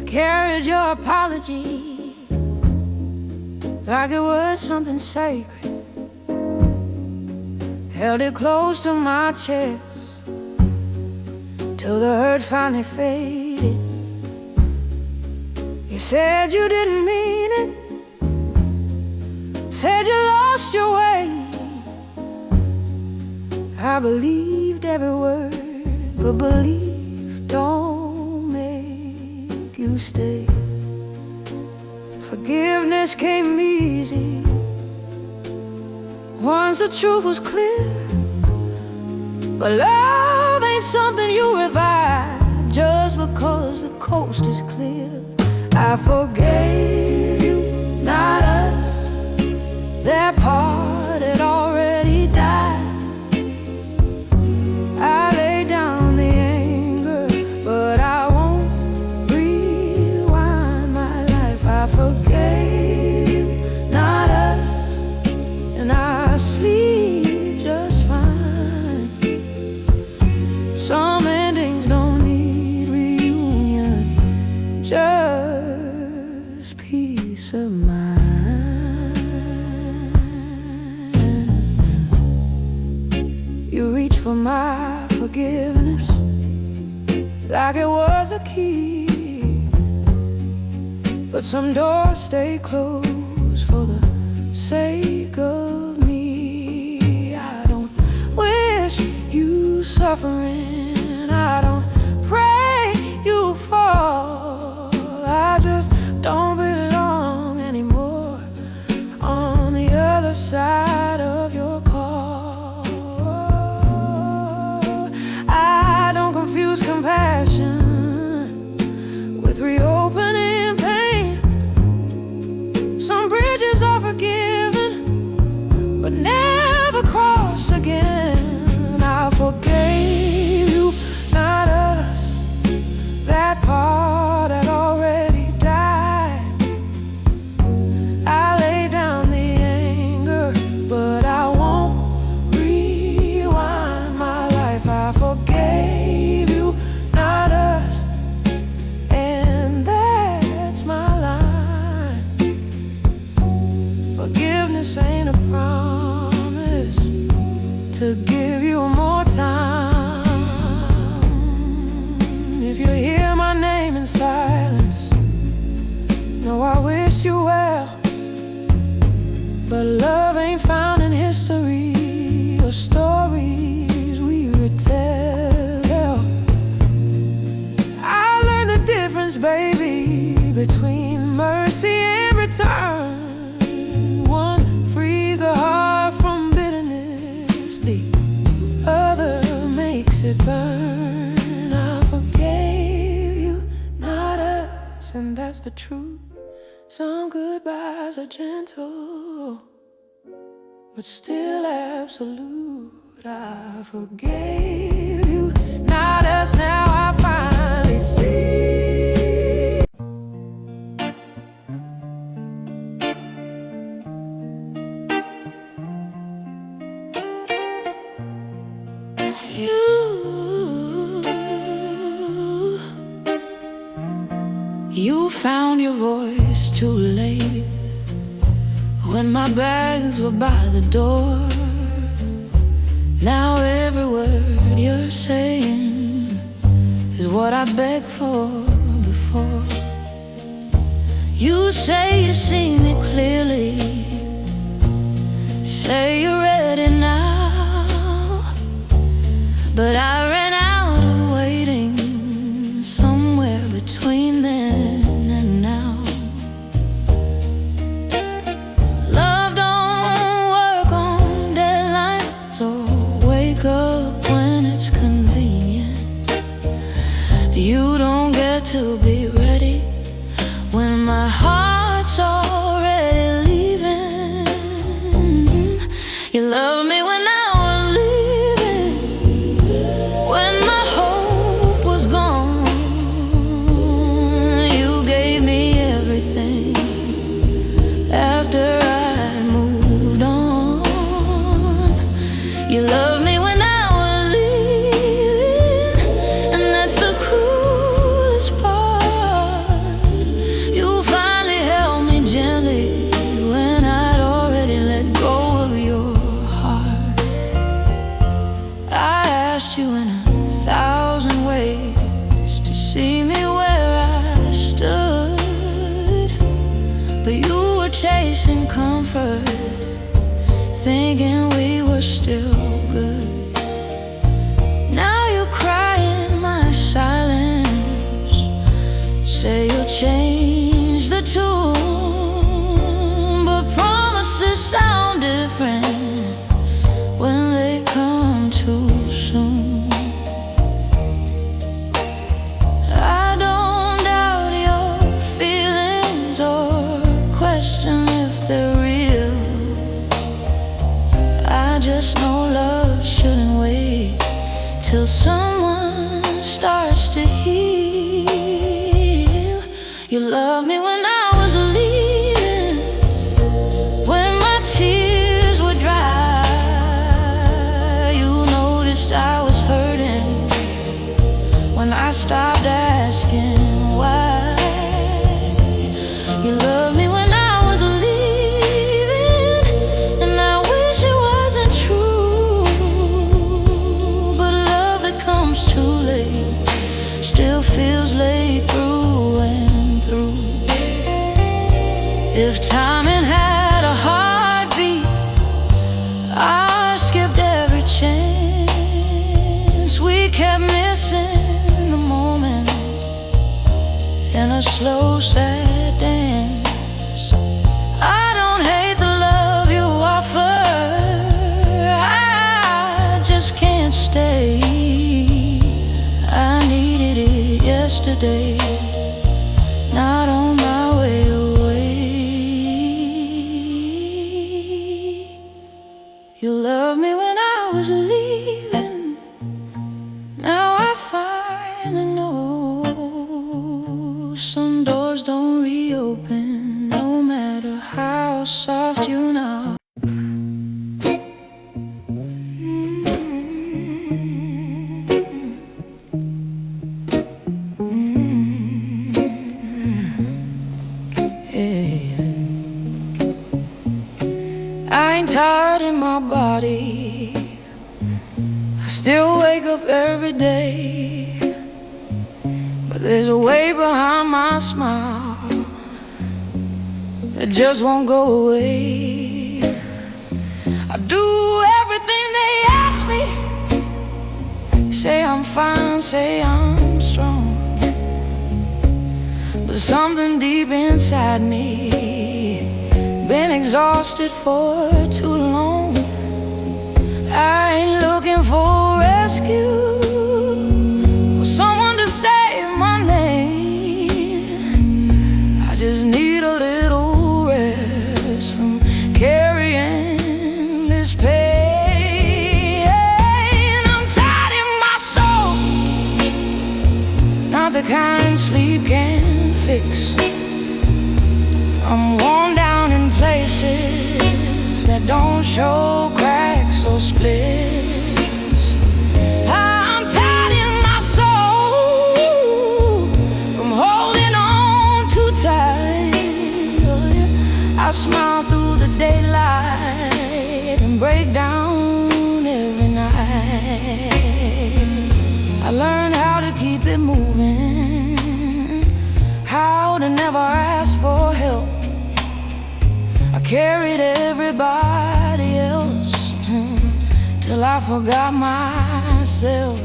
Carried your apology like it was something sacred. Held it close to my chest till the hurt finally faded. You said you didn't mean it, said you lost your way. I believed every word, but belief don't make you stay. Forgiveness came easy once the truth was clear, but love ain't something you revive just because the coast is clear. I forgave you, not us. That part had already died. I lay down the anger, but I won't rewind my life. I forgave you, not us, and I sleep just fine. Some endings don't need reunion, just peace of mind. You reach for my forgiveness like it was a key, but some doors stay closed for the sake of me. I don't wish you suffering, I don't pray you fall. I just don't belong anymore on the other side of your call. I don't confuse compassion with reopening pain. Some bridges are forgiven, but never cross again. I forgave you, not us. That part had already died. I lay down the anger, but I won't rewind my life. I forgave you, not us, and that's my line. Forgiveness ain't a promise to give you more time. If you hear my name in silence, know I wish you well, but love ain't found in history or stories we retell. I learned the difference, baby, between mercy and return. One frees the heart from bitterness, the other makes it burn. I forgave you, not us, and that's the truth. Some goodbyes are gentle, but still absolute. I forgave you, not us, now I finally see. You found your voice too late when my bags were by the door. Now every word you're saying is what I begged for before. You say you see me clearly, say you're ready now, but I ran out of waiting somewhere between then and now. Love don't work on deadlines or wake up when it's convenient. You don't get to be ready when my heart's already leaving. You love me when I was leaving. loved me when I was leaving, and that's the cruelest part. You finally held me gently when I'd already let go of your heart. I asked you in 1,000 ways to see me where I stood, but you were chasing comfort, thinking we were still good. Now you're crying my silence, say you'll change the tune, but promises sound different when they come too soon. I don't doubt your feelings or question if they're real. I just know love shouldn't wait till someone starts to heal. You loved me when I was leaving, when my tears were dry. You noticed I was hurting when I stopped asking why. You loved me when I was leaving, and I wish it wasn't true, but love that comes too late still feels late through and through. If timing had a heartbeat, I skipped every chance. We kept missing the moment in a slow, sad dance. I don't hate the love you offer, I just can't stay. I needed it yesterday, not on my way away. You loved me when I was leaving, now I finally know some doors don't reopen, no matter how soft you know. I ain't tired in my body, I still wake up every day, but there's a way behind my smile that just won't go away. I do everything they ask me, say I'm fine, say I'm strong, but something deep inside me been exhausted for too long. I ain't looking for rescue or someone to say my name. I just need a little rest from carrying this pain. I'm tired in my soul, not the kind sleep can fix. I'm worn down in places that don't show cracks or splits. I'm tired in my soul from holding on too tight. I smile through the daylight and break down every night. I learned how to keep it moving, how to never ask for help. I carried everybody else till I forgot myself.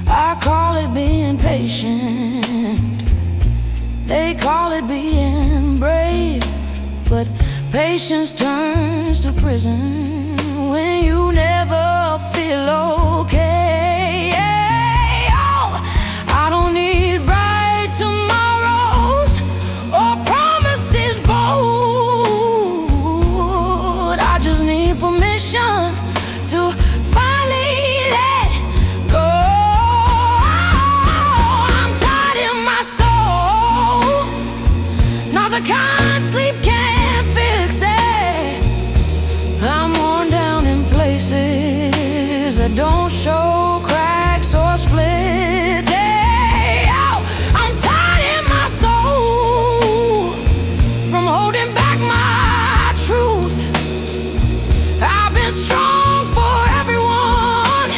I call it being patient, they call it being brave, but patience turns to prison when you never feel okay. Oh, I don't need bright tomorrows or promises bold. I just need permission to finally let go. I'm tired in my soul, not the kind sleep can't fix it. I'm worn down in place that don't show cracks or splits. Hey, oh, I'm tired in my soul from holding back my truth. I've been strong for everyone,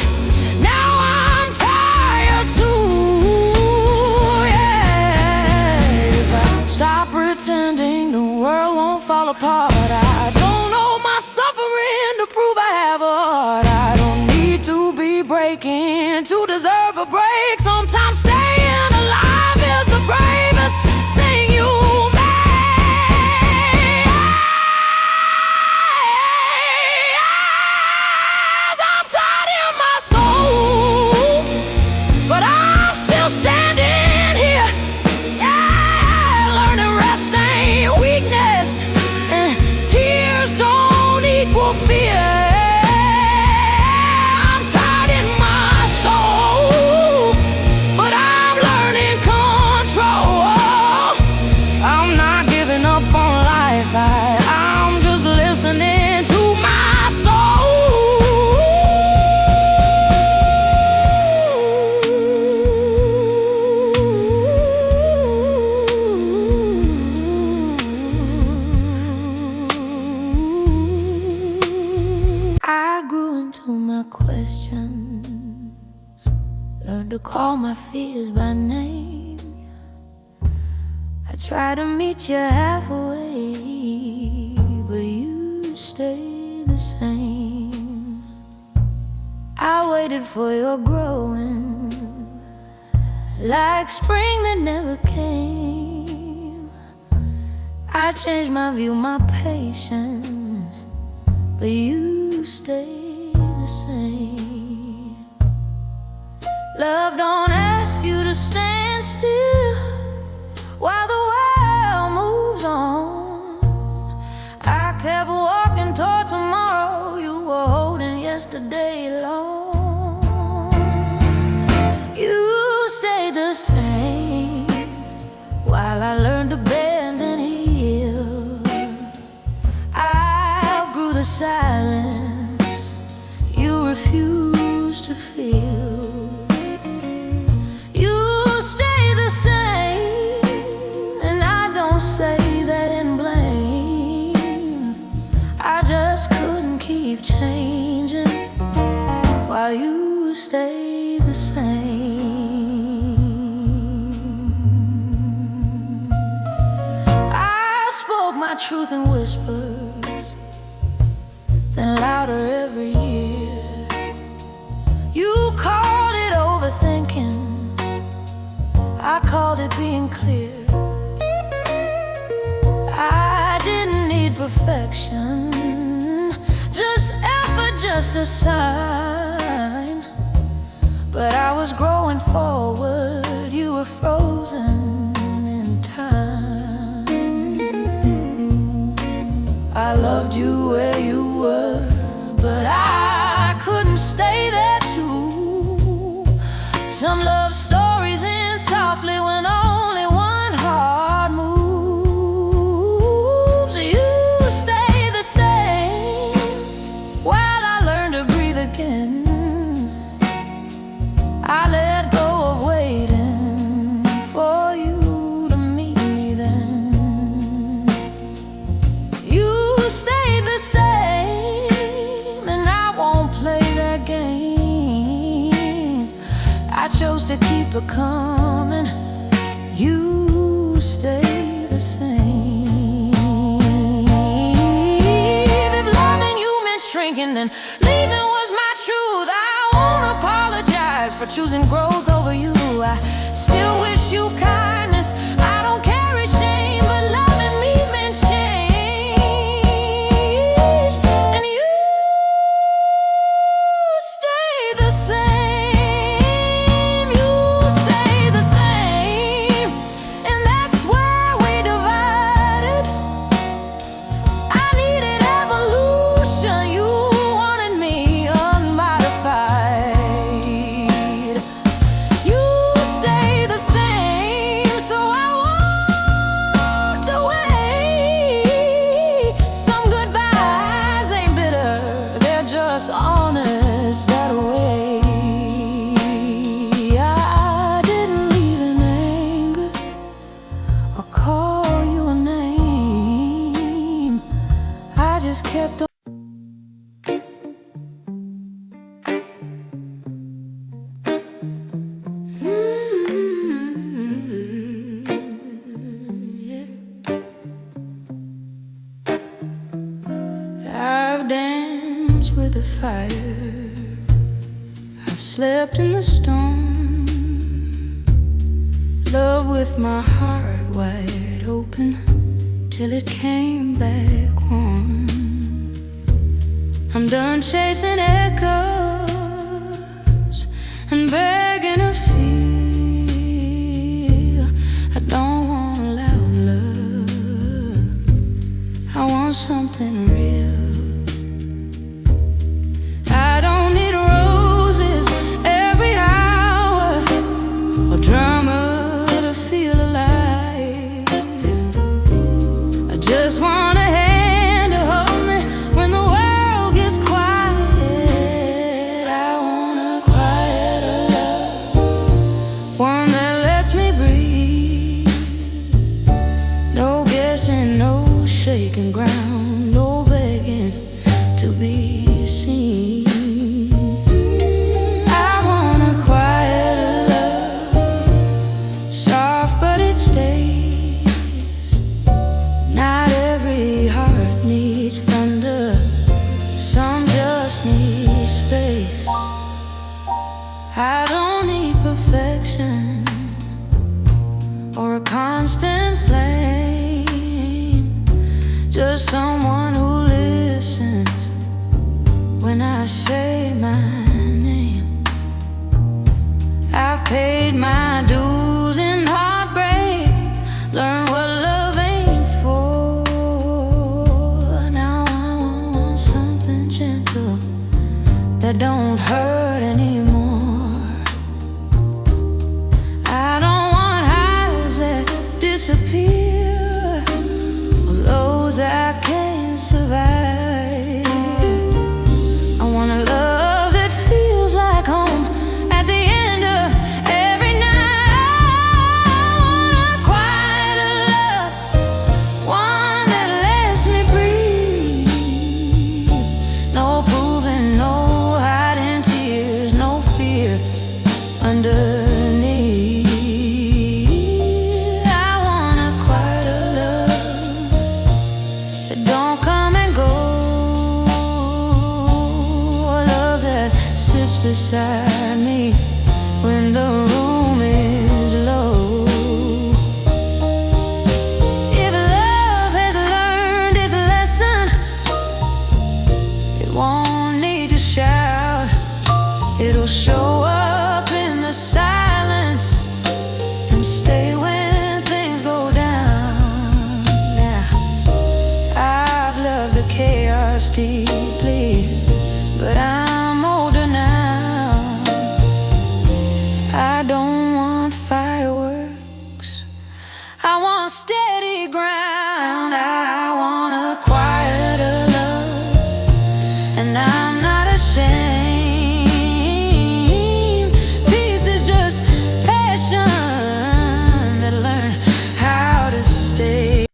now I'm tired too. Yeah, if I stop pretending the world won't fall apart, I don't know my suffering to prove I have a heart. I don't need to be breaking to deserve a break. Sometimes staying alive is the bravest thing you make. I'm tired in my soul, but I'm still standing here. Yeah, learning rest ain't weakness, and tears don't equal fear. I'm tired in my soul, but I'm learning control. I'm not giving up on life, I'm just listening to my soul. I grew into my questions, learned to call my fears by name. I try to meet you halfway, but you stay the same. I waited for your growing, like spring that never came. I changed my view, my patience, but you stay the same. Love don't ask you to stand still while the world moves on. I kept walking toward tomorrow, you were holding yesterday long. You stayed the same while I learned to bend and heal. I outgrew the silence you refused to feel. You stay the same, and I don't say that in blame. I just couldn't keep changing while you stay the same. I spoke my truth in whispers, then louder every year. You called it overthinking, I called it being clear. I didn't need perfection, just effort, just a sign. But I was growing forward, you were frozen in time. I loved you where you were, but I couldn't stay there too. Some love stories end softly when only one heart moves. You stay the same while I learn to breathe again. I let go of waiting for you to meet me then. You stay the same, and I won't play that game. I chose to keep it coming. You stay the same. If loving you meant shrinking, then leaving was my truth. I won't apologize for choosing growth over you. I still wish you kindness, I don't carry shame, but loving me meant change. And you stay the same, you stay the same, and that's where we divided. I needed evolution, you wanted me unmodified. You stay the same, so I walked away. Some goodbyes ain't bitter, they're just honest that way. slept in the storm. Love with my heart wide open till it came back warm. I'm done chasing echoes and begging to feel. I don't want loud love, I want something real. I don't need roses every hour or drama to feel alive. I just want a hand to hold me when the world gets quiet. I want a quieter love, one that lets me breathe. No guessing, no shaking ground, no begging to be seen. I want a quieter love, soft but it stays. Not every heart needs thunder, some just need space. I don't need perfection or a constant flame, just someone who listens when I say my name. I've paid my dues in heartbreak, learned what love ain't for. Now I want something gentle that don't hurt anymore. I don't want highs that disappear or lows I can't survive. I want a love that feels like home at the end of every night. I want a quieter love, one that lets me breathe. No proving, no hiding tears, no fear underneath. I want a quieter love that don't come and go, a love that sits beside me when the room is low. If love has learned its lesson, it won't need to shout. It'll show up in the silence and stay when things go down. Now, I've loved the chaos deeply, but I'm older now. I don't want fireworks, I want steady ground. I want a quieter love, and I'm not ashamed. Peace is just passion that learned how to stay.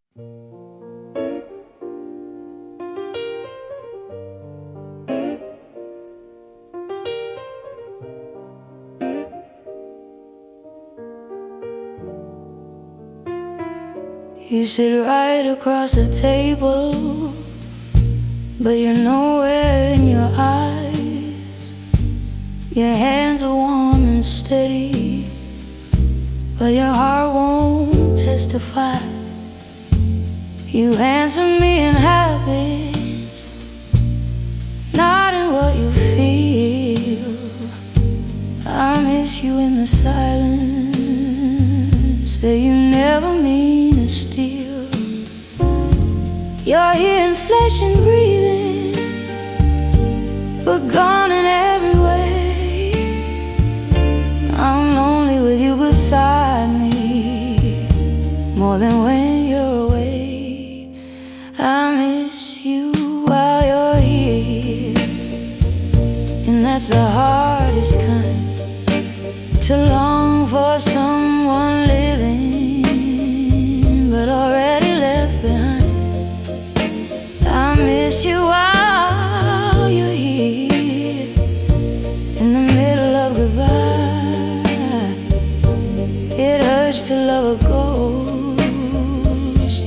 You sit right across the table, but you're nowhere in your eyes. Your hands are warm and steady, but your heart won't testify. You answer me in habits, not in what you feel. I miss you in the silence that you never mean to steal. You're here in flesh and breathing, but gone in every way. I'm lonely with you beside me, more than when you're away. I miss you while you're here, and that's the hardest kind, to long for someone living but already left behind. I miss you while you're here, in the middle of goodbye. It hurts to love a ghost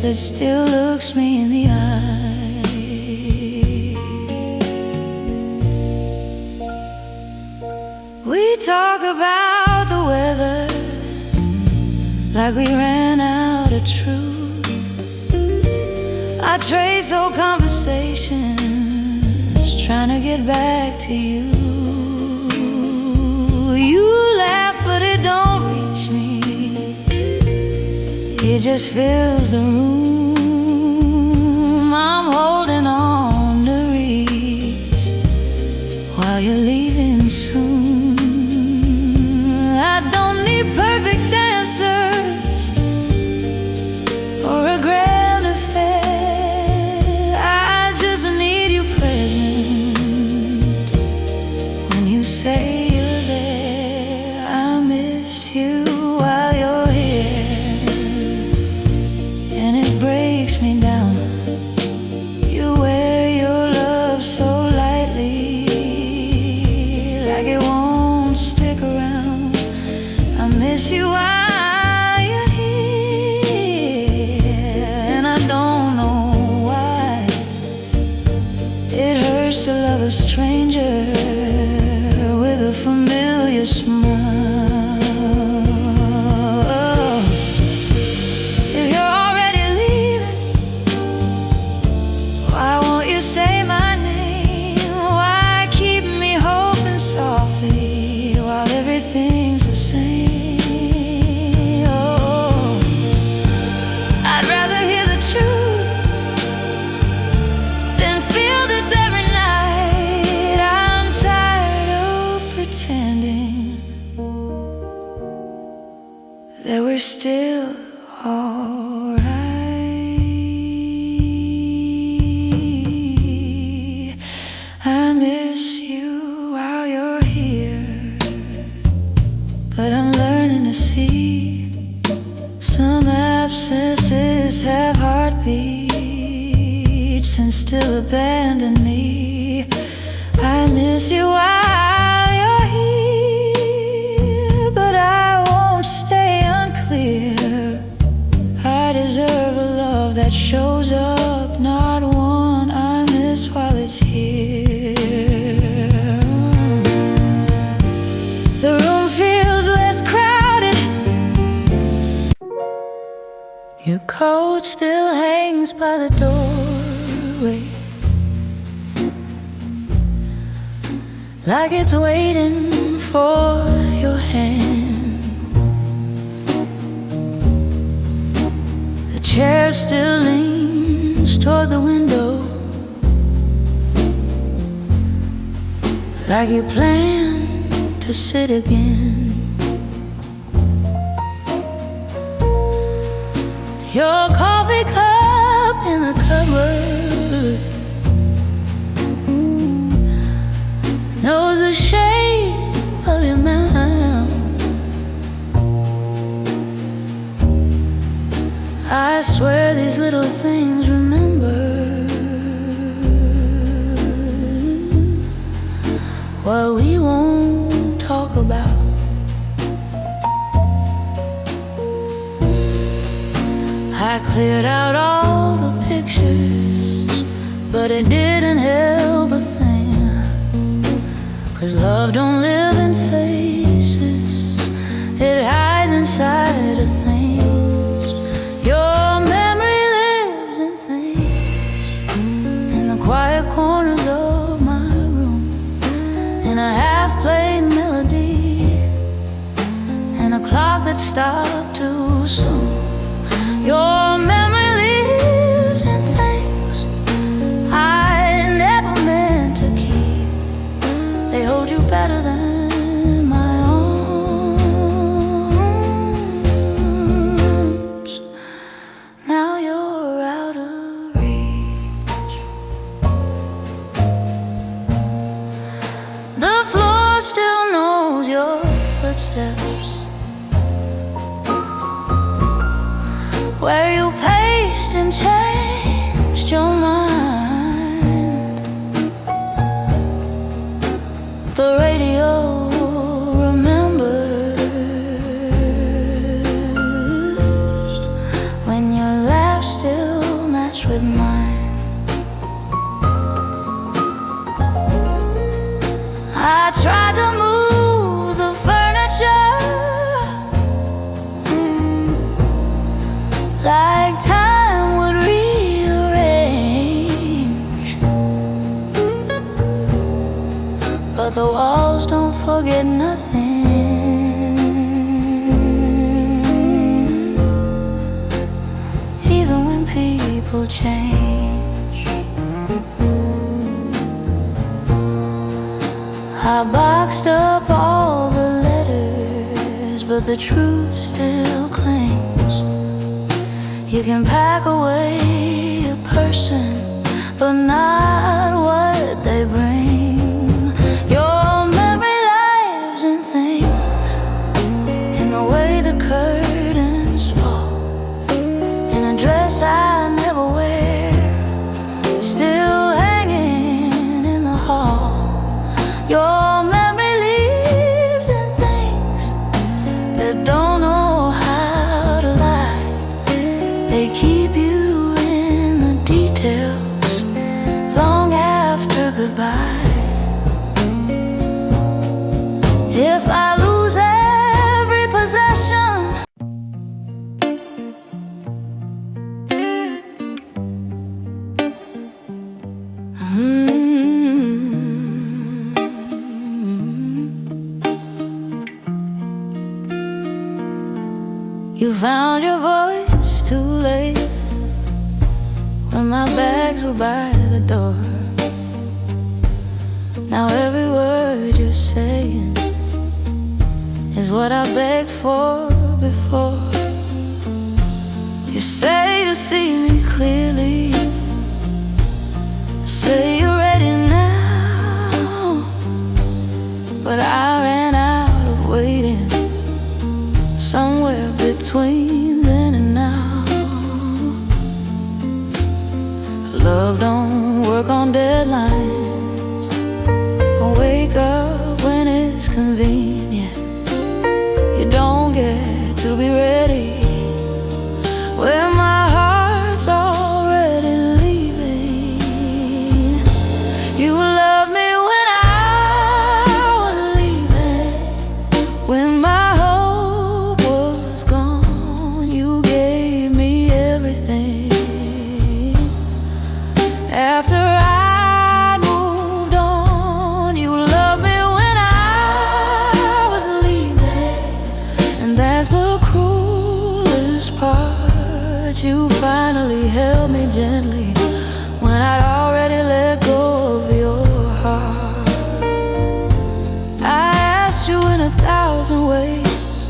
that still looks me in the eye. We talk about the weather like we ran out of truth. I trace old conversations trying to get back to you. You laugh but it don't reach me. It just fills the room. I'm holding on to reach while you're leaving soon. I don't need perfect answers or a grand affair. I just need you present when you say you're there. I miss you while you're here, and it breaks me down. You wear your love so lightly, like it won't stick around. I miss you while you're here, and I don't know why. It hurts to love a stranger with a familiar smile. If you're already leaving, why won't you say my name? Why keep me hoping softly while everything's the same? Truth, then feel this every night. I'm tired of pretending that we're still alright. I miss you while you're here, but I'm learning to see some absences have heartbeats and still abandon me. I miss you while you're here, but I won't stay unclear. I deserve a love that shows up, not one I miss while it's here. The room feels less crowded. Your coat still hangs by the doorway, like it's waiting for your hand. The chair still leans toward the window, like you plan to sit again. Your coffee cup in the cupboard knows the shape of your mouth. I swear these little things remember what we won't talk about. I cleared out all the pictures, but it didn't help a thing. 'Cause love don't live in faces, it hides inside of things. Your memory lives in things, in the quiet corners of my room, in a half-played melody, and a clock that stopped too soon. Your memory lives in things I never meant to keep. They hold you better than my arms. Now you're out of reach. The floor still knows your footsteps, where you paced and changed your mind. The radio remembers when your laugh still matched with mine. I tried to move don't forget nothing, even when people change. I boxed up all the letters, but the truth still clings. You can pack away a person, but not what they bring. Your memory lives in things, in the way the curtains fall, in a dress I never wear, still hanging in the hall. Your memory lives in things that don't know how to lie. They keep you in the details long after goodbye. If I lose every possession, you found your voice too late, when my bags were by the door. Now every word you're saying is what I begged for before. You say you see me clearly, say you're ready now, but I ran out of waiting somewhere between then and now. Love don't work on deadlines, or wake up when it's convenient. You don't get to be ready when my heart's already leaving. You loved me when I was leaving, when my hope was gone. You gave me everything after I moved on. You loved me when I was leaving, and that's the cruelest part. You finally held me gently when I'd already let go of your heart. I asked you in 1,000 ways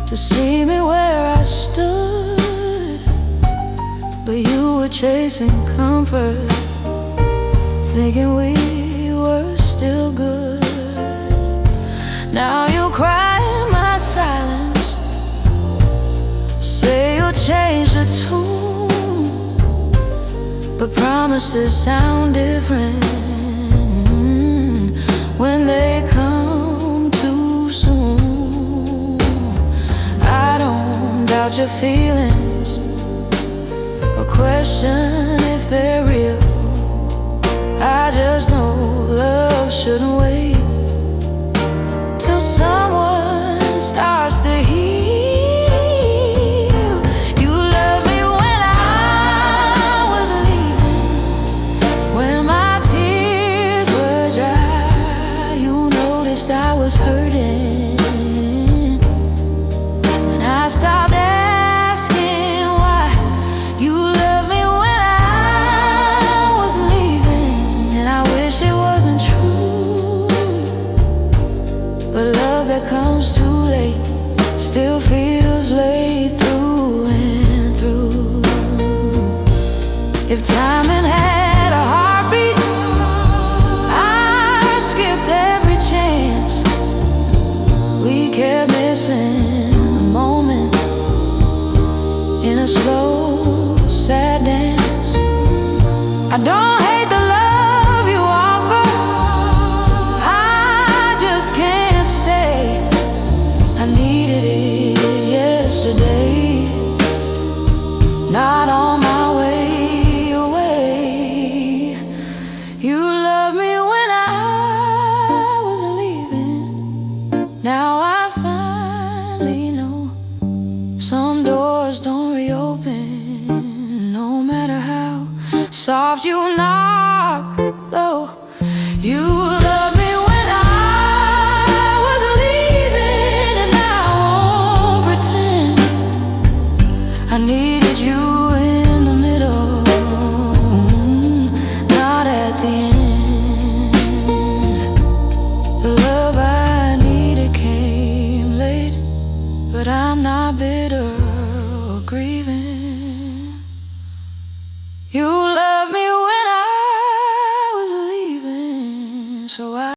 to see me where I stood, but you were chasing comfort, thinking we were still good. Now you cry in my silence, say you'll change the tune, but promises sound different when they come too soon. I don't doubt your feelings or question if they're real. I just know love shouldn't wait till someone starts to heal. You loved me when I was leaving, when my tears were dry. You noticed I was hurting, and I stopped asking why. You loved me when I was leaving, and I wish it wasn't true, but love that comes too late still feels late through and through. If timing had a heartbeat, I skipped every chance. We kept missing the moment in a slow, sad dance. I don't hate the love you offer, I just can't stay. I needed it yesterday, not on my way away. You loved me when I was leaving, now I finally know some doors don't reopen, no matter how soft you knock, though. You love me when I needed you in the middle, not at the end. The love I needed came late, but I'm not bitter or grieving. You